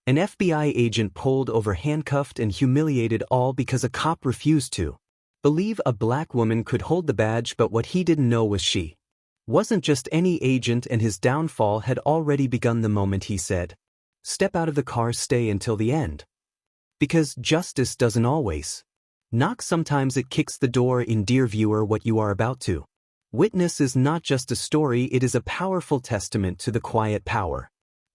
An FBI agent pulled over, handcuffed and humiliated, all because a cop refused to believe a black woman could hold the badge. But what he didn't know was she wasn't just any agent, and his downfall had already begun the moment he said, "Step out of the car, stay until the end." Because justice doesn't always knock, sometimes it kicks the door in. Dear viewer, what you are about to witness is not just a story, it is a powerful testament to the quiet power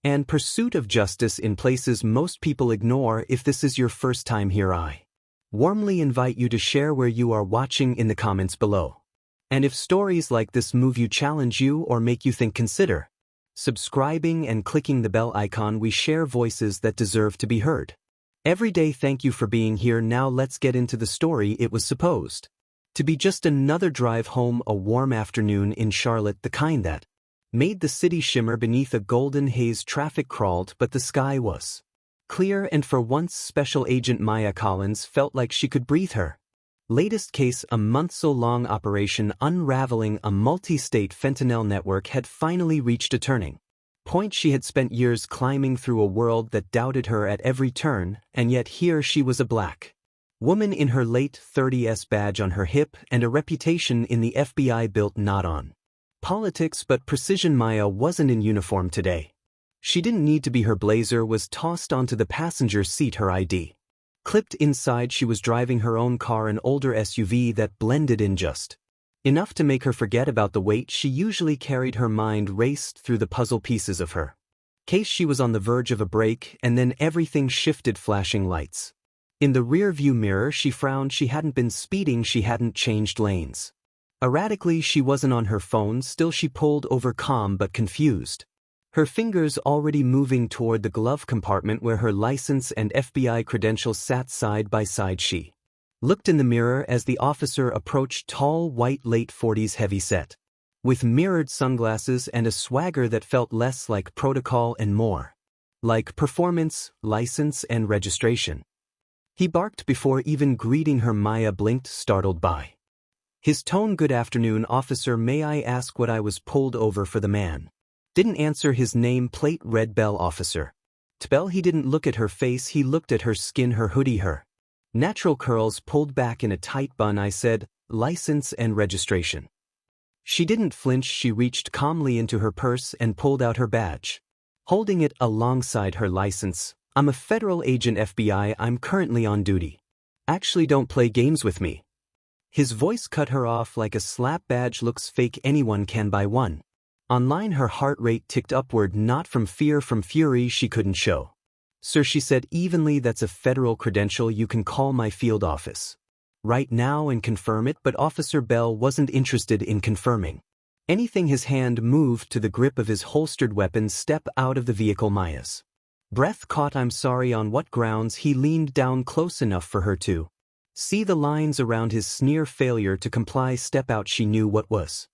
and pursuit of justice in places most people ignore. If this is your first time here, I warmly invite you to share where you are watching in the comments below. And if stories like this move you, challenge you, or make you think, consider subscribing and clicking the bell icon. We share voices that deserve to be heard every day. Thank you for being here. Now let's get into the story. It was supposed to be just another drive home, a warm afternoon in Charlotte, the kind that made the city shimmer beneath a golden haze. Traffic crawled, but the sky was clear, and for once Special Agent Maya Collins felt like she could breathe. Her latest case, a months-long operation unraveling a multi-state fentanyl network, had finally reached a turning point. She had spent years climbing through a world that doubted her at every turn, and yet here she was, a black woman in her late 30s, badge on her hip, and a reputation in the FBI built not on politics but precision. Maya wasn't in uniform today. She didn't need to be. Her blazer was tossed onto the passenger seat, her ID clipped inside. She was driving her own car, an older SUV that blended in just enough to make her forget about the weight she usually carried. Her mind raced through the puzzle pieces of her case. She was on the verge of a break, and then everything shifted. Flashing lights in the rear-view mirror. She frowned. She hadn't been speeding, she hadn't changed lanes erratically, she wasn't on her phone. Still, she pulled over, calm but confused, her fingers already moving toward the glove compartment where her license and FBI credentials sat side by side. She looked in the mirror as the officer approached, tall, white, late 40s, heavy-set, with mirrored sunglasses and a swagger that felt less like protocol and more like performance. License and registration, he barked before even greeting her. Maya blinked, startled by his tone. Good afternoon, officer. May I ask what I was pulled over for? The man didn't answer. His name plate read Bell. Officer Bell. He didn't look at her face, he looked at her skin, her hoodie, her natural curls pulled back in a tight bun. I said, license and registration. She didn't flinch. She reached calmly into her purse and pulled out her badge, holding it alongside her license. I'm a federal agent, FBI. I'm currently on duty. Actually, don't play games with me. His voice cut her off like a slap. Badge looks fake, anyone can buy one online. Her heart rate ticked upward, not from fear, from fury. She couldn't show. Sir, she said evenly, that's a federal credential. You can call my field office right now and confirm it. But Officer Bell wasn't interested in confirming anything. His hand moved to the grip of his holstered weapon. Step out of the vehicle. Maya's breath caught. I'm sorry, on what grounds? He leaned down close enough for her to see the lines around his sneer. Failure to comply. Step out. She knew what was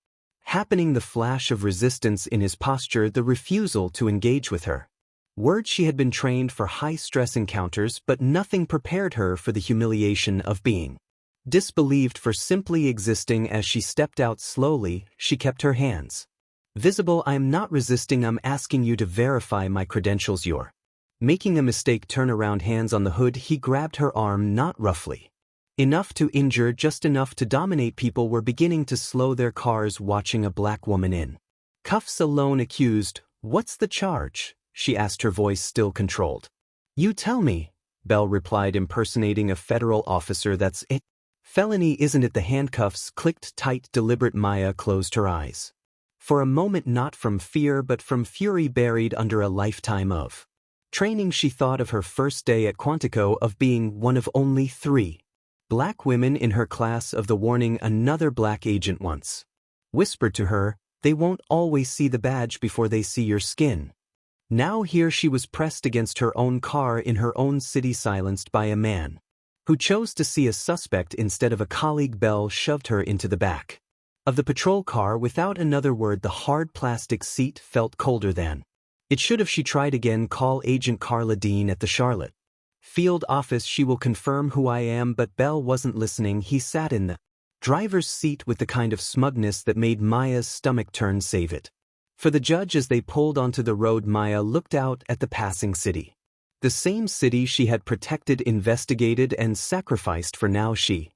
happening, the flash of resistance in his posture, the refusal to engage with her words. She had been trained for high-stress encounters, but nothing prepared her for the humiliation of being disbelieved for simply existing. As she stepped out slowly, she kept her hands visible. I'm not resisting, I'm asking you to verify my credentials. You're making a mistake. Turn around. Hands on the hood. He grabbed her arm, not roughly enough to injure, just enough to dominate. People were beginning to slow their cars, watching a black woman in cuffs alone. Accused, what's the charge? She asked, her voice still controlled. You tell me, Bell replied, impersonating a federal officer. That's it. Felony, isn't it? The handcuffs clicked tight, deliberate. Maya closed her eyes for a moment, not from fear but from fury. Buried under a lifetime of training, she thought of her first day at Quantico, of being one of only 3 black women in her class, of the warning another black agent once whispered to her, they won't always see the badge before they see your skin. Now here she was, pressed against her own car in her own city, silenced by a man who chose to see a suspect instead of a colleague. Bell shoved her into the back of the patrol car without another word. The hard plastic seat felt colder than it should have. She tried again. Call Agent Carla Dean at the Charlotte field office. She will confirm who I am. But Bell wasn't listening. He sat in the driver's seat with the kind of smugness that made Maya's stomach turn. Save it for the judge. As they pulled onto the road, Maya looked out at the passing city. The same city she had protected, investigated, and sacrificed for. Now she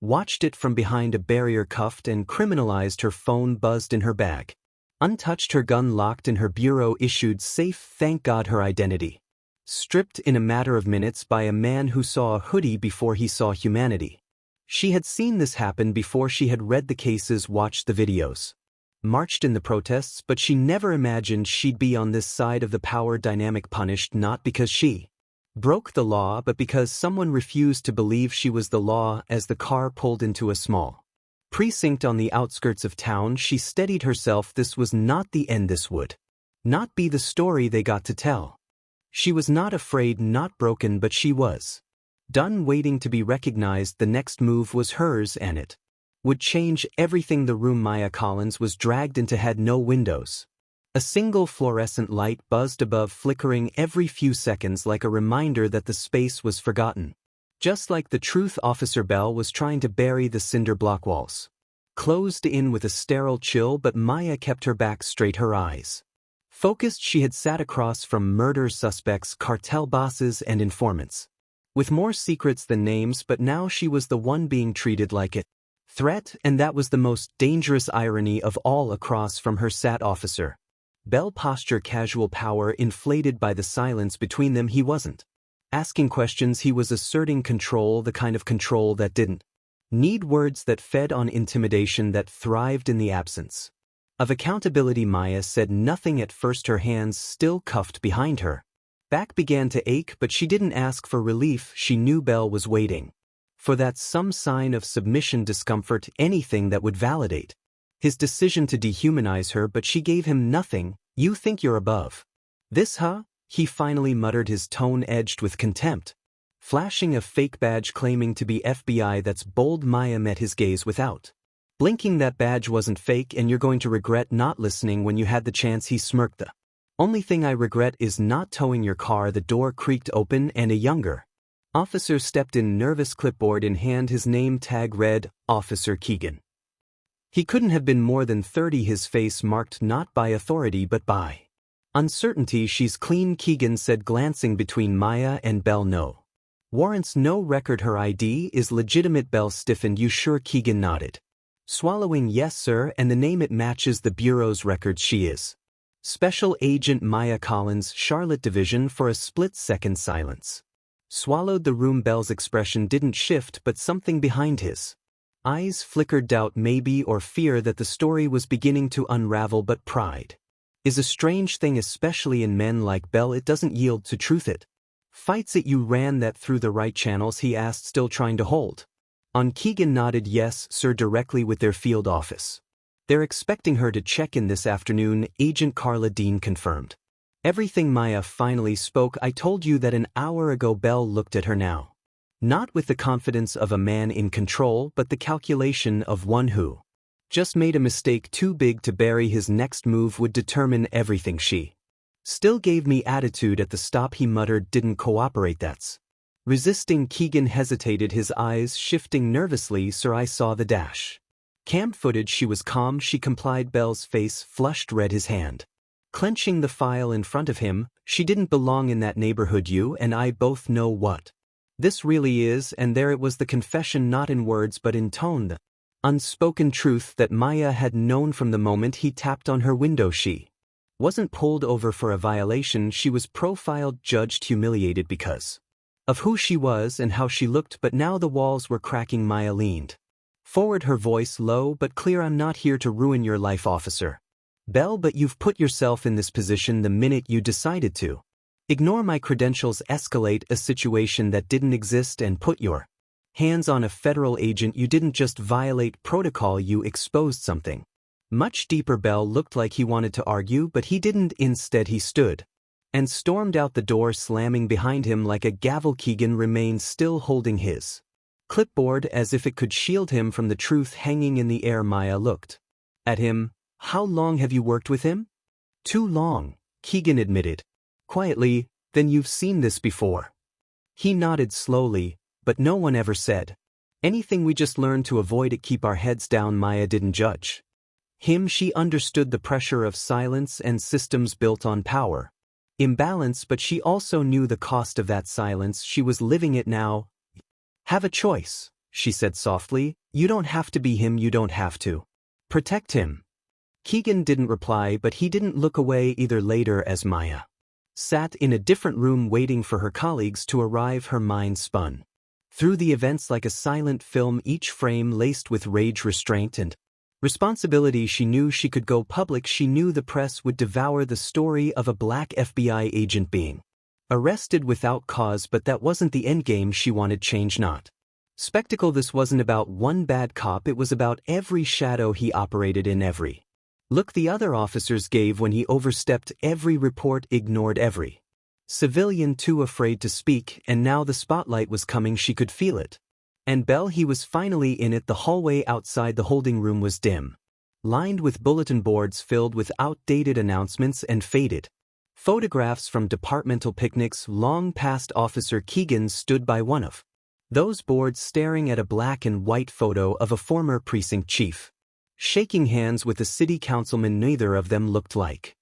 watched it from behind a barrier, cuffed and criminalized. Her phone buzzed in her bag. Untouched, her gun locked in her bureau, issued safe. Thank God. Her identity stripped in a matter of minutes by a man who saw a hoodie before he saw humanity. She had seen this happen before. She had read the cases, watched the videos, marched in the protests, but she never imagined she'd be on this side of the power dynamic, punished not because she broke the law but because someone refused to believe she was the law. As the car pulled into a small precinct on the outskirts of town, she steadied herself. This was not the end. This would not be the story they got to tell. She was not afraid, not broken, but she was done waiting to be recognized. The next move was hers, and it would change everything. The room Maya Collins was dragged into had no windows. A single fluorescent light buzzed above, flickering every few seconds like a reminder that the space was forgotten. Just like the truth, Officer Bell was trying to bury the cinder block walls, closed in with a sterile chill, but Maya kept her back straight, her eyes focused. She had sat across from murder suspects, cartel bosses, and informants, with more secrets than names, but now she was the one being treated like a threat, and that was the most dangerous irony of all. Across from her sat Officer Bell, posture casual, power inflated by the silence between them. He wasn't asking questions, he was asserting control, the kind of control that didn't need words, that fed on intimidation, that thrived in the absence of accountability. Maya said nothing at first, her hands still cuffed behind her back began to ache, but she didn't ask for relief. She knew Bell was waiting for that, some sign of submission, discomfort, anything that would validate his decision to dehumanize her, but she gave him nothing. You think you're above this, huh? He finally muttered, his tone edged with contempt. Flashing a fake badge claiming to be FBI. That's bold. Maya met his gaze without blinking. That badge wasn't fake, and you're going to regret not listening when you had the chance. He smirked. The only thing I regret is not towing your car. The door creaked open and a younger officer stepped in, nervous, clipboard in hand. His name tag read, Officer Keegan. He couldn't have been more than 30, his face marked not by authority but by uncertainty. She's clean, Keegan said, glancing between Maya and Bell. No warrants, no record. Her ID is legitimate. Bell stiffened. You sure? Keegan nodded, swallowing. Yes, sir, and the name, it matches the Bureau's records. She is Special Agent Maya Collins, Charlotte Division. For a split second, silence swallowed the room. Bell's expression didn't shift, but something behind his eyes flickered, doubt maybe, or fear that the story was beginning to unravel. But pride is a strange thing, especially in men like Bell. It doesn't yield to truth, it fights it. You ran that through the right channels? He asked, still trying to hold on. Keegan nodded. Yes, sir, directly with their field office. They're expecting her to check in this afternoon, Agent Carla Dean confirmed. Everything. Maya finally spoke. I told you that an hour ago. Bell looked at her now, not with the confidence of a man in control, but the calculation of one who just made a mistake too big to bury. His next move would determine everything. She still gave me attitude at the stop, he muttered. Didn't cooperate. That's resisting. Keegan hesitated, his eyes shifting nervously. Sir, I saw the dash cam footage. She was calm. She complied. Bell's face flushed red, his hand clenching the file in front of him. She didn't belong in that neighborhood. You and I both know what this really is. And there it was, the confession, not in words but in tone, the unspoken truth that Maya had known from the moment he tapped on her window. She wasn't pulled over for a violation. She was profiled, judged, humiliated because of who she was and how she looked. But now the walls were cracking. Maya leaned forward, her voice low but clear. I'm not here to ruin your life, Officer Bell, but you've put yourself in this position the minute you decided to ignore my credentials, escalate a situation that didn't exist, and put your hands on a federal agent. You didn't just violate protocol, you exposed something much deeper. Bell looked like he wanted to argue, but he didn't. Instead, he stood and stormed out, the door slamming behind him like a gavel. Keegan remained still, holding his clipboard as if it could shield him from the truth hanging in the air. Maya looked at him. How long have you worked with him? Too long, Keegan admitted quietly. Then you've seen this before. He nodded slowly, but no one ever said anything. We just learned to avoid it, keep our heads down. Maya didn't judge him. She understood the pressure of silence and systems built on power. Imbalance, but she also knew the cost of that silence. She was living it now. Have a choice, she said softly. You don't have to be him, you don't have to protect him. Keegan didn't reply, but he didn't look away either. Later, as Maya sat in a different room waiting for her colleagues to arrive, her mind spun through the events like a silent film, each frame laced with rage, restraint, and responsibility. She knew she could go public. She knew the press would devour the story of a black FBI agent being arrested without cause, but that wasn't the endgame. She wanted change, not spectacle. This wasn't about one bad cop, it was about every shadow he operated in, every look the other officers gave when he overstepped, every report ignored, every civilian too afraid to speak. And now the spotlight was coming. She could feel it. And Bell, he was finally in it. The hallway outside the holding room was dim, lined with bulletin boards filled with outdated announcements and faded photographs from departmental picnics long past. Officer Keegan stood by one of those boards, staring at a black and white photo of a former precinct chief, shaking hands with a city councilman. Neither of them looked like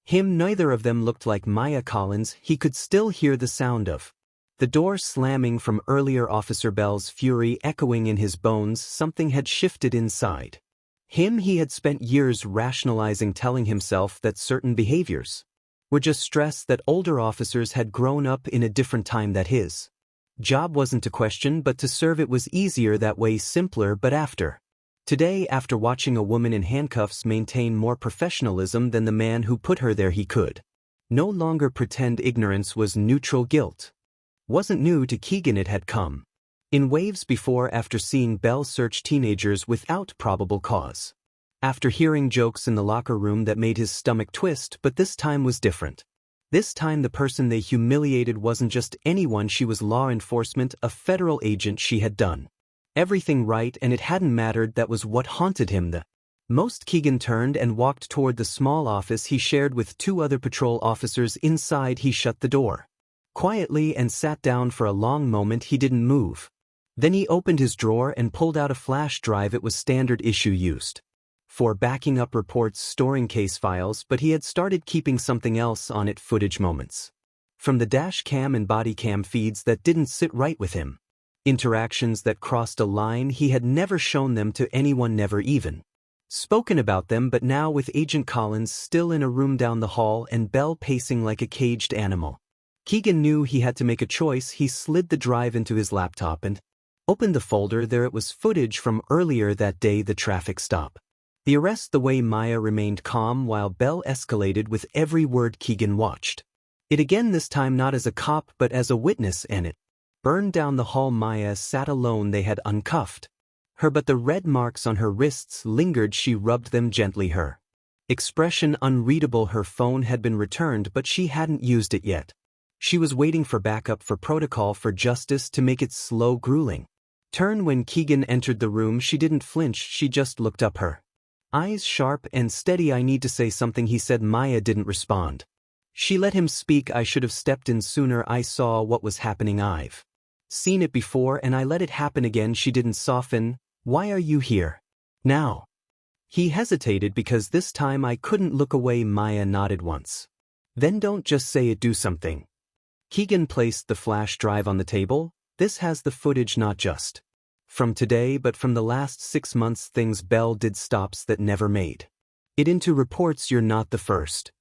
him. Neither of them looked like Maya Collins. He could still hear the sound of the door slamming from earlier, Officer Bell's fury echoing in his bones. Something had shifted inside him. He had spent years rationalizing, telling himself that certain behaviors were just stress, that older officers had grown up in a different time, that his job wasn't to question but to serve. It was easier that way, simpler. But today, after watching a woman in handcuffs maintain more professionalism than the man who put her there, he could no longer pretend. Ignorance was neutral. Guilt wasn't new to Keegan. It had come in waves before, after seeing Bell search teenagers without probable cause, after hearing jokes in the locker room that made his stomach twist. But this time was different. This time the person they humiliated wasn't just anyone. She was law enforcement, a federal agent. She had done everything right, and it hadn't mattered. That was what haunted him the most. Keegan turned and walked toward the small office he shared with two other patrol officers. Inside, he shut the door quietly and sat down. For a long moment he didn't move. Then he opened his drawer and pulled out a flash drive. It was standard issue, used for backing up reports, storing case files, but he had started keeping something else on it: footage, moments from the dash cam and body cam feeds that didn't sit right with him, interactions that crossed a line. He had never shown them to anyone, never even spoken about them. But now, with Agent Collins still in a room down the hall and Bell pacing like a caged animal, Keegan knew he had to make a choice. He slid the drive into his laptop and opened the folder. There it was, footage from earlier that day: the traffic stop, the arrest, the way Maya remained calm while Bell escalated with every word. Keegan watched it again, this time not as a cop but as a witness, and it burned down the hall. Maya sat alone. They had uncuffed her, but the red marks on her wrists lingered. She rubbed them gently, her expression unreadable. Her phone had been returned, but she hadn't used it yet. She was waiting for backup, for protocol, for justice to make its slow, grueling turn. When Keegan entered the room, she didn't flinch. She just looked up, her eyes sharp and steady. I need to say something, he said. Maya didn't respond. She let him speak. I should have stepped in sooner. I saw what was happening. I've seen it before, and I let it happen again. She didn't soften. Why are you here now? He hesitated. Because this time I couldn't look away. Maya nodded once. Then don't just say it, do something. Keegan placed the flash drive on the table. This has the footage, not just from today, but from the last 6 months. Things Bell did, stops that never made it into reports. You're not the first.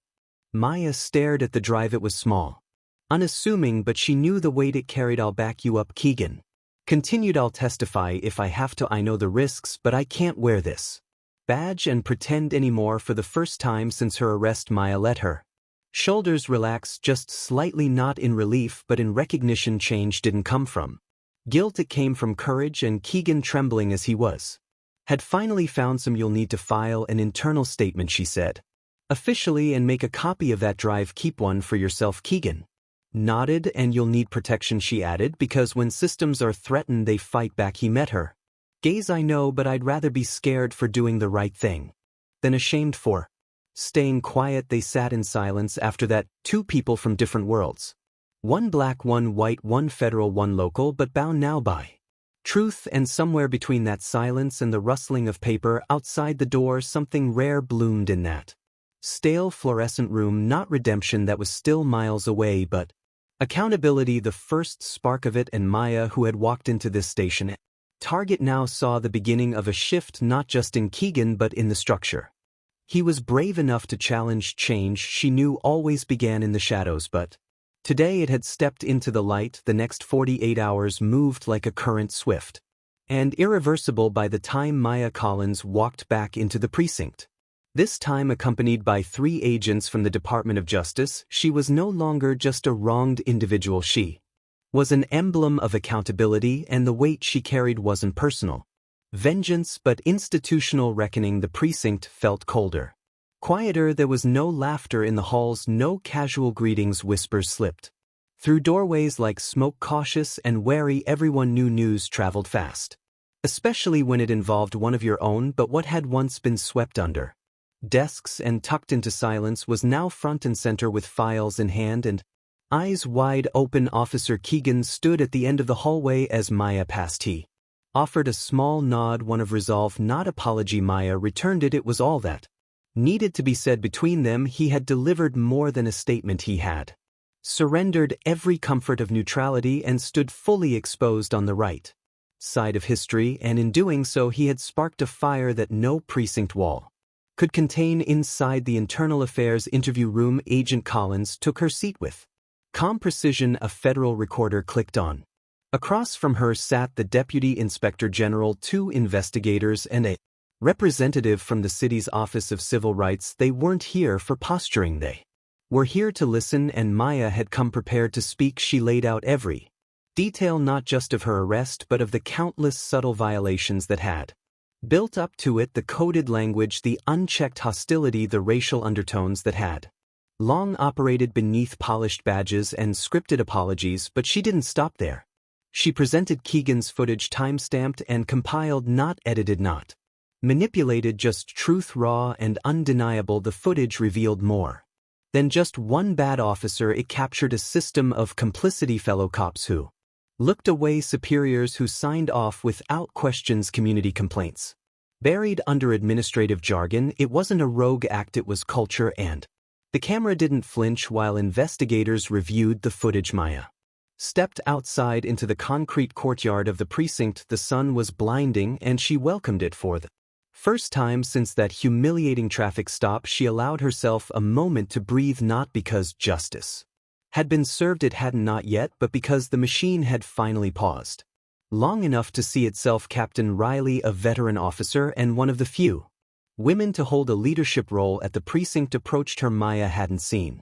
Maya stared at the drive. It was small, unassuming, but she knew the weight it carried. I'll back you up, Keegan continued. I'll testify if I have to. I know the risks, but I can't wear this badge and pretend anymore. For the first time since her arrest, Maya let her shoulders relax just slightly, not in relief but in recognition. Change didn't come from guilt, it came from courage. And Keegan, trembling as he was, had finally found some. You'll need to file an internal statement, she said, officially, and make a copy of that drive. Keep one for yourself. Keegan nodded. And you'll need protection, she added, because when systems are threatened they fight back. He met her gaze. I know, but I'd rather be scared for doing the right thing than ashamed for staying quiet. They sat in silence. After that, two people from different worlds, one black, one white, one federal, one local, but bound now by truth. And somewhere between that silence and the rustling of paper outside the door, something rare bloomed in that Stale fluorescent room, not redemption that was still miles away, but accountability, the first spark of it, and Maya, who had walked into this station target, now saw the beginning of a shift, not just in Keegan but in the structure. He was brave enough to challenge change she knew always began in the shadows, but today it had stepped into the light. The next 48 hours moved like a current, swift and irreversible by the time Maya Collins walked back into the precinct. This time accompanied by 3 agents from the Department of Justice. She was no longer just a wronged individual, she was an emblem of accountability, and the weight she carried wasn't personal vengeance but institutional reckoning. The precinct felt colder, quieter. There was no laughter in the halls, no casual greetings. Whispers slipped through doorways like smoke, cautious and wary. Everyone knew news traveled fast, especially when it involved one of your own, but what had once been swept under desks and tucked into silence was now front and center. With files in hand and eyes wide open, Officer Keegan stood at the end of the hallway as Maya passed. He offered a small nod, one of resolve, not apology. Maya returned it. It was all that needed to be said between them. He had delivered more than a statement. He had surrendered every comfort of neutrality and stood fully exposed on the right side of history, and in doing so he had sparked a fire that no precinct wall could contain. Inside the internal affairs interview room, Agent Collins took her seat with calm precision. A federal recorder clicked on. Across from her sat the Deputy Inspector General, 2 investigators, and a representative from the city's Office of Civil Rights. They weren't here for posturing, they were here to listen, and Maya had come prepared to speak. She laid out every detail, not just of her arrest but of the countless subtle violations that had built up to it, the coded language, the unchecked hostility, the racial undertones that had long operated beneath polished badges and scripted apologies. But she didn't stop there. She presented Keegan's footage, time-stamped and compiled, not edited, not manipulated, just truth, raw and undeniable. The footage revealed more than just one bad officer. It captured a system of complicity, fellow cops who looked away, superiors who signed off without questions, community complaints buried under administrative jargon. It wasn't a rogue act, it was culture, and the camera didn't flinch while investigators reviewed the footage. Maya stepped outside into the concrete courtyard of the precinct. The sun was blinding, and she welcomed it. For the first time since that humiliating traffic stop, she allowed herself a moment to breathe, not because justice had been served, it hadn't, not yet, but because the machine had finally paused long enough to see itself. Captain Riley, a veteran officer and one of the few women to hold a leadership role at the precinct, approached her. Maya hadn't seen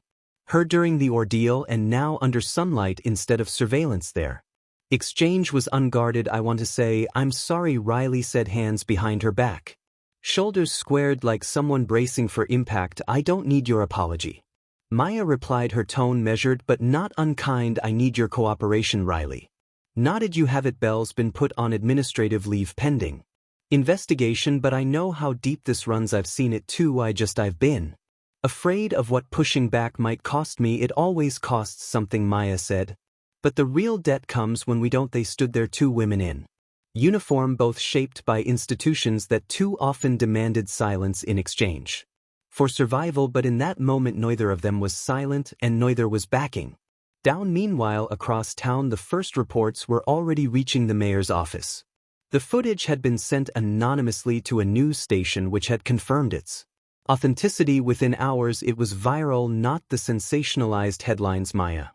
her during the ordeal, and now, under sunlight instead of surveillance, their exchange was unguarded. "I want to say I'm sorry," Riley said, hands behind her back, shoulders squared like someone bracing for impact. "I don't need your apology," Maya replied, her tone measured but not unkind. "I need your cooperation." Riley nodded. "You have it. Bell's been put on administrative leave pending investigation, but I know how deep this runs. I've seen it too. I've been afraid of what pushing back might cost me." "It always costs something," Maya said. "But the real debt comes when we don't." They stood there, 2 women in uniform, both shaped by institutions that too often demanded silence in exchange for survival. But in that moment neither of them was silent, and neither was backing down. Meanwhile, across town the first reports were already reaching the mayor's office. The footage had been sent anonymously to a news station which had confirmed its authenticity within hours. It was viral, not the sensationalized headlines Maya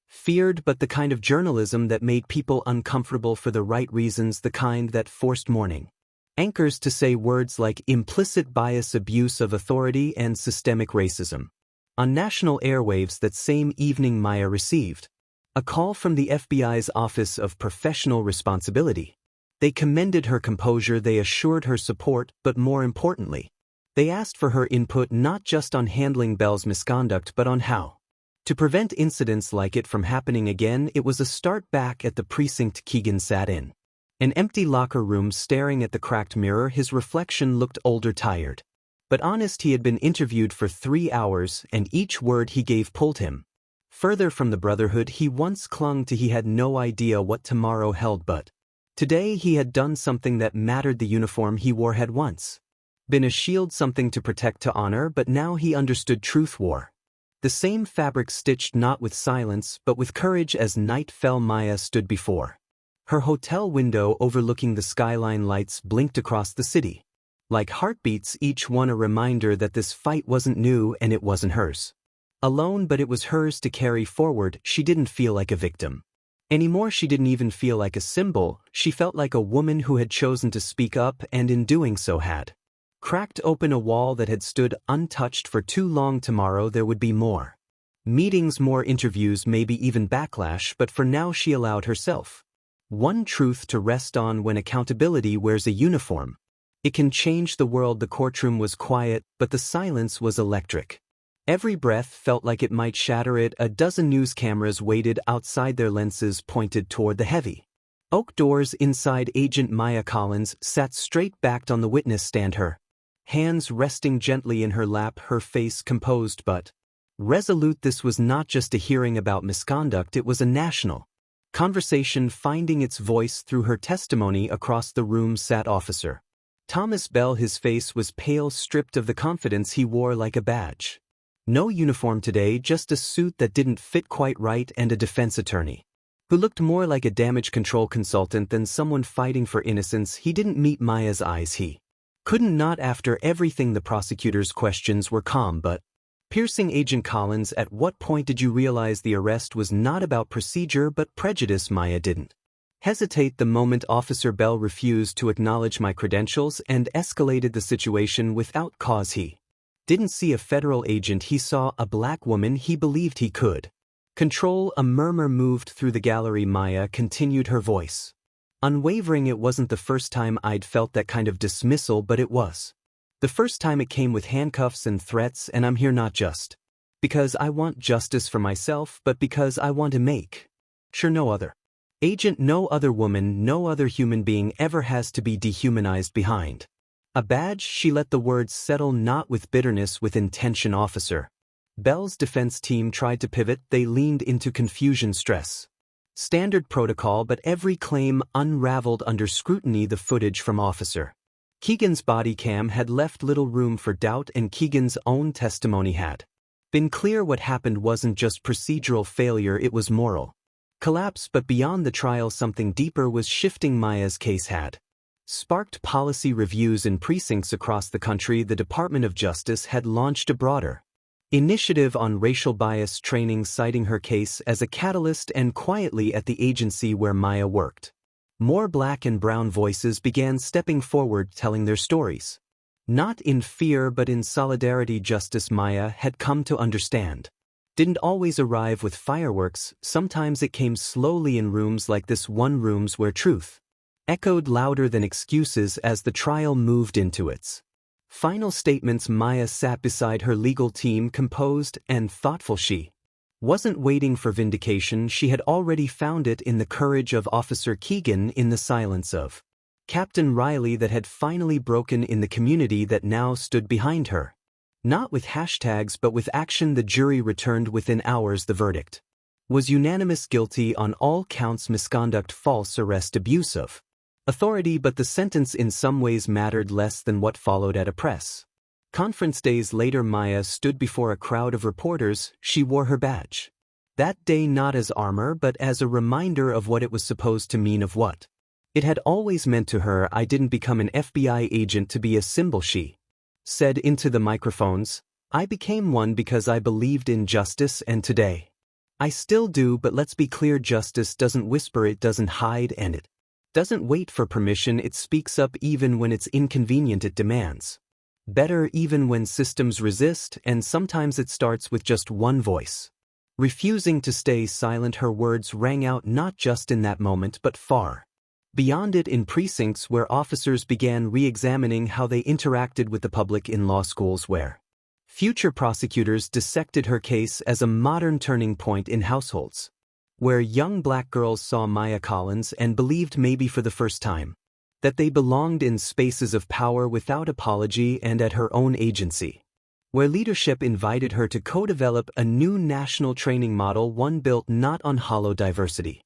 feared, but the kind of journalism that made people uncomfortable for the right reasons, the kind that forced morning anchors to say words like implicit bias, abuse of authority, and systemic racism on national airwaves. That same evening Maya received a call from the FBI's Office of Professional Responsibility. They commended her composure, they assured her support, but more importantly, they asked for her input, not just on handling Bell's misconduct but on how to prevent incidents like it from happening again. It was a start. Back at the precinct, Keegan sat in an empty locker room, staring at the cracked mirror. His reflection looked older, tired, but honest. He had been interviewed for 3 hours, and each word he gave pulled him further from the brotherhood he once clung to. He had no idea what tomorrow held, but today he had done something that mattered. The uniform he wore had once Been a shield, something to protect, to honor, but now he understood truth war. The same fabric stitched not with silence but with courage. As night fell, Maya stood before her hotel window overlooking the skyline. Lights blinked across the city. Like heartbeats, each one a reminder that this fight wasn't new and it wasn't hers alone, but it was hers to carry forward. She didn't feel like a victim anymore. She didn't even feel like a symbol. She felt like a woman who had chosen to speak up and in doing so had cracked open a wall that had stood untouched for too long. Tomorrow there would be more meetings, more interviews, maybe even backlash, but for now she allowed herself one truth to rest on: when accountability wears a uniform, it can change the world. The courtroom was quiet, but the silence was electric. Every breath felt like it might shatter it. A dozen news cameras waited outside, their lenses pointed toward the heavy oak doors. Inside, Agent Maya Collins sat straight-backed on the witness stand, her hands resting gently in her lap, her face composed but resolute. This was not just a hearing about misconduct, it was a national conversation finding its voice through her testimony. Across the room sat Officer Thomas Bell. His face was pale, stripped of the confidence he wore like a badge. No uniform today, just a suit that didn't fit quite right, and a defense attorney who looked more like a damage control consultant than someone fighting for innocence. He didn't meet Maya's eyes. He couldn't not after everything. The prosecutor's questions were calm but piercing. Agent Collins, at what point did you realize the arrest was not about procedure but prejudice? Maya didn't hesitate the moment Officer Bell refused to acknowledge my credentials and escalated the situation without cause. He didn't see a federal agent, he saw a black woman he believed he could control. A murmur moved through the gallery. Maya continued, her voice unwavering. It wasn't the first time I'd felt that kind of dismissal, but it was the first time it came with handcuffs and threats. And I'm here not just because I want justice for myself, but because I want to make sure no other agent, no other woman, no other human being ever has to be dehumanized behind a badge. She let the words settle, not with bitterness, with intention. Officer Bell's defense team tried to pivot. They leaned into confusion, stress, standard protocol, but every claim unraveled under scrutiny. The footage from Officer Keegan's body cam had left little room for doubt, and Keegan's own testimony had been clear. What happened wasn't just procedural failure, it was moral collapse. But beyond the trial, something deeper was shifting. Maya's case had sparked policy reviews in precincts across the country. The Department of Justice had launched a broader initiative on racial bias training, citing her case as a catalyst. And quietly at the agency where Maya worked, more black and brown voices began stepping forward, telling their stories. Not in fear but in solidarity. Justice, Maya had come to understand, didn't always arrive with fireworks. Sometimes it came slowly in rooms like this one, rooms where truth echoed louder than excuses. As the trial moved into its final statements, Maya sat beside her legal team, composed and thoughtful. She wasn't waiting for vindication, she had already found it in the courage of Officer Keegan, in the silence of Captain Riley that had finally broken, in the community that now stood behind her. Not with hashtags but with action. The jury returned within hours. The verdict was unanimous: guilty on all counts, misconduct, false arrest, abuse of authority. But the sentence in some ways mattered less than what followed at a press conference. Days later, Maya stood before a crowd of reporters. She wore her badge that day not as armor but as a reminder of what it was supposed to mean, of what it had always meant to her. I didn't become an FBI agent to be a symbol, she said into the microphones. I became one because I believed in justice, and today I still do. But let's be clear, justice doesn't whisper, it doesn't hide, and it doesn't wait for permission. It speaks up even when it's inconvenient. It demands better even when systems resist, and sometimes it starts with just one voice refusing to stay silent. Her words rang out not just in that moment but far beyond it, in precincts where officers began re-examining how they interacted with the public, in law schools where future prosecutors dissected her case as a modern turning point, in households where young black girls saw Maya Collins and believed, maybe for the first time, that they belonged in spaces of power without apology, and at her own agency, where leadership invited her to co-develop a new national training model, one built not on hollow diversity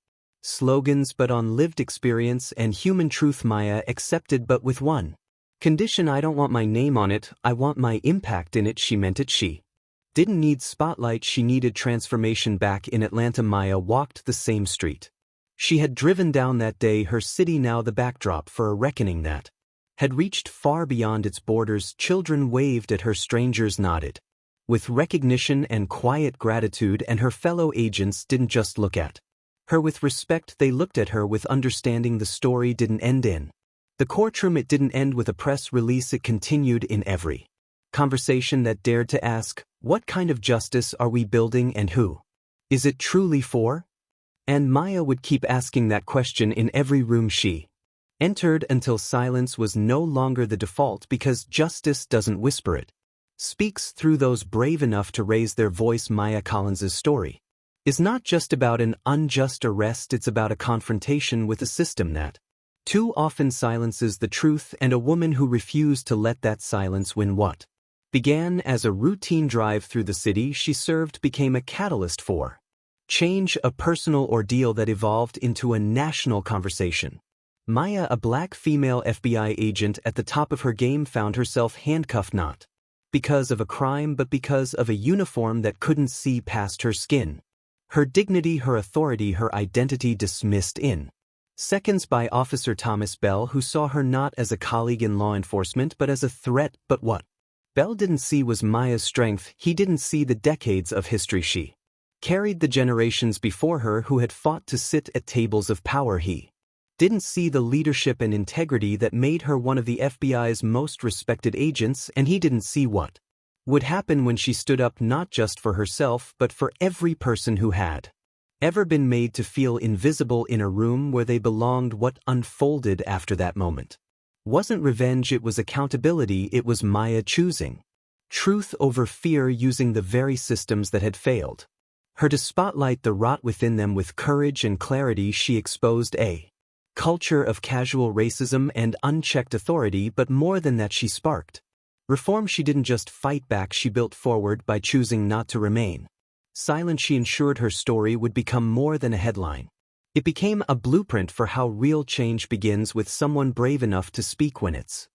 slogans but on lived experience and human truth. Maya accepted, but with one Condition I don't want my name on it, I want my impact in it. She meant it. She didn't need spotlight, she needed transformation. Back in Atlanta, Maya walked the same street she had driven down that day, her city now the backdrop for a reckoning that had reached far beyond its borders. Children waved at her, strangers nodded with recognition and quiet gratitude, and her fellow agents didn't just look at her with respect, they looked at her with understanding. The story didn't end in the courtroom, it didn't end with a press release, it continued in every conversation that dared to ask, what kind of justice are we building and who is it truly for? And Maya would keep asking that question in every room she entered until silence was no longer the default, because justice doesn't whisper, it speaks through those brave enough to raise their voice. Maya Collins's story is not just about an unjust arrest, it's about a confrontation with a system that too often silences the truth, and a woman who refused to let that silence win. What began as a routine drive through the city she served became a catalyst for change, a personal ordeal that evolved into a national conversation. Maya, a black female FBI agent at the top of her game, found herself handcuffed not because of a crime but because of a uniform that couldn't see past her skin. Her dignity, her authority, her identity dismissed in seconds by Officer Thomas Bell, who saw her not as a colleague in law enforcement but as a threat. But what Bell didn't see was Maya's strength. He didn't see the decades of history she carried, the generations before her who had fought to sit at tables of power. He didn't see the leadership and integrity that made her one of the FBI's most respected agents, and he didn't see what would happen when she stood up not just for herself but for every person who had ever been made to feel invisible in a room where they belonged. What unfolded after that moment wasn't revenge, it was accountability. It was Maya choosing truth over fear, using the very systems that had failed her to spotlight the rot within them. With courage and clarity, she exposed a culture of casual racism and unchecked authority, but more than that, she sparked reform. She didn't just fight back, she built forward. By choosing not to remain silent, she ensured her story would become more than a headline. It became a blueprint for how real change begins, with someone brave enough to speak when it's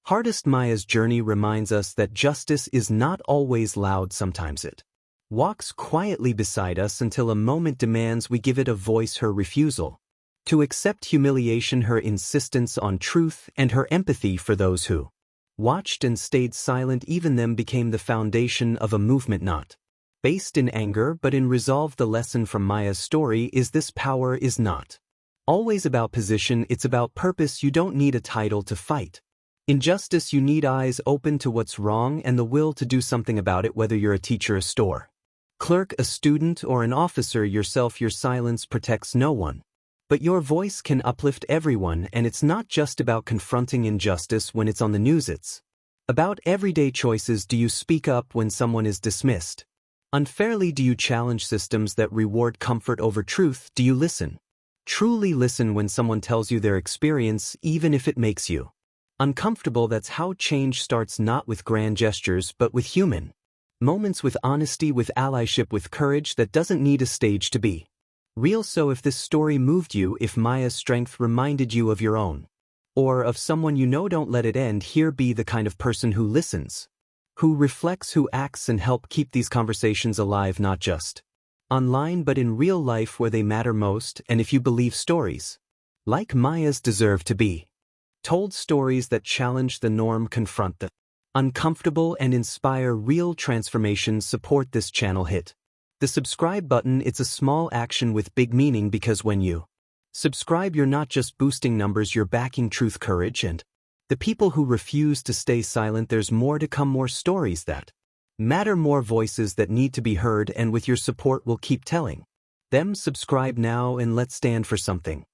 hardest. Maya's journey reminds us that justice is not always loud, sometimes it walks quietly beside us until a moment demands we give it a voice. Her refusal to accept humiliation, her insistence on truth, and her empathy for those who watched and stayed silent, even them, became the foundation of a movement not based in anger but in resolve. The lesson from Maya's story is this: power is not always about position, it's about purpose. You don't need a title to fight injustice, you need eyes open to what's wrong and the will to do something about it. Whether you're a teacher, a store clerk, a student, or an officer yourself, your silence protects no one, but your voice can uplift everyone. And it's not just about confronting injustice when it's on the news, it's about everyday choices. Do you speak up when someone is dismissed unfairly? Do you challenge systems that reward comfort over truth? Do you listen, truly listen, when someone tells you their experience, even if it makes you uncomfortable? That's how change starts, not with grand gestures but with human moments, with honesty, with allyship, with courage that doesn't need a stage to be real. So if this story moved you, if Maya's strength reminded you of your own or of someone you know, don't let it end here. Be the kind of person who listens, who reflects, who acts, and help keep these conversations alive, not just online but in real life where they matter most. And if you believe stories like Maya's deserve to be told, stories that challenge the norm, confront the uncomfortable, and inspire real transformation, support this channel. Hit the subscribe button. It's a small action with big meaning, because when you subscribe, you're not just boosting numbers, you're backing truth, courage, and the people who refuse to stay silent. There's more to come, more stories that matter, more voices that need to be heard, and with your support we'll keep telling them. Subscribe now and let's stand for something